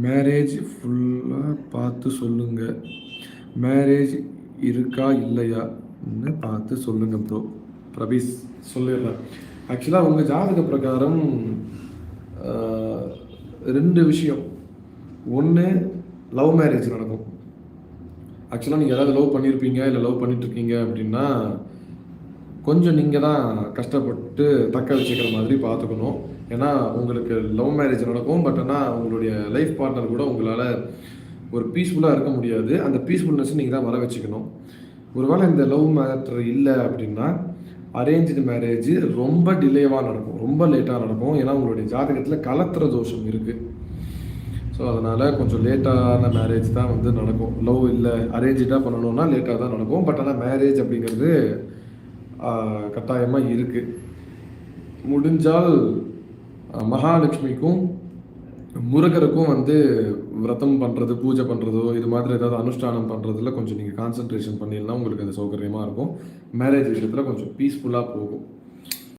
Marriage ஃபுல்லாக பார்த்து சொல்லுங்க. மேரேஜ் இருக்கா இல்லையான்னு பார்த்து சொல்லுங்க ப்ரோ. பிரபீஸ் சொல்லிடுறேன். ஆக்சுவலாக உங்கள் ஜாதக பிரகாரம் 2 விஷயம். ஒன்று, லவ் மேரேஜ் நடக்கும். ஆக்சுவலாக நீங்கள் ஏதாவது லவ் பண்ணியிருப்பீங்க, இல்லை லவ் பண்ணிட்டுருக்கீங்க அப்படின்னா கொஞ்சம் நீங்கள் தான் கஷ்டப்பட்டு தக்க வச்சுக்கிற மாதிரி பார்த்துக்கணும். ஏன்னா உங்களுக்கு லவ் மேரேஜ் நடக்கும். பட் ஆனால் உங்களுடைய லைஃப் பார்ட்னர் கூட உங்களால் ஒரு பீஸ்ஃபுல்லாக இருக்க முடியாது. அந்த பீஸ்ஃபுல்னஸ் நீங்கள் தான் வர வச்சுக்கணும். ஒருவேளை இந்த லவ் மேட்டர் இல்லை அப்படின்னா அரேஞ்சு மேரேஜ் ரொம்ப டிலேவாக நடக்கும், ரொம்ப லேட்டாக நடக்கும். ஏன்னா உங்களுடைய ஜாதகத்தில் கலத்திர தோஷம் இருக்குது. ஸோ அதனால் கொஞ்சம் லேட்டான மேரேஜ் தான் வந்து நடக்கும். லவ் இல்லை அரேஞ்சாக பண்ணணுன்னா லேட்டாக தான் நடக்கும். பட் ஆனால் மேரேஜ் அப்படிங்கிறது கட்டாயமாக இருக்குது. முடிஞ்சால் மகாலட்சுமிக்கும் முருகருக்கும் வந்து விரதம் பண்ணுறது, பூஜை பண்ணுறதோ இது மாதிரி ஏதாவது அனுஷ்டானம் பண்ணுறதுல கொஞ்சம் நீங்கள் கான்சன்ட்ரேஷன் பண்ணிடலாம். உங்களுக்கு அது சௌகரியமாக இருக்கும். மேரேஜ் விஷயத்தில் கொஞ்சம் பீஸ்ஃபுல்லாக போகும்.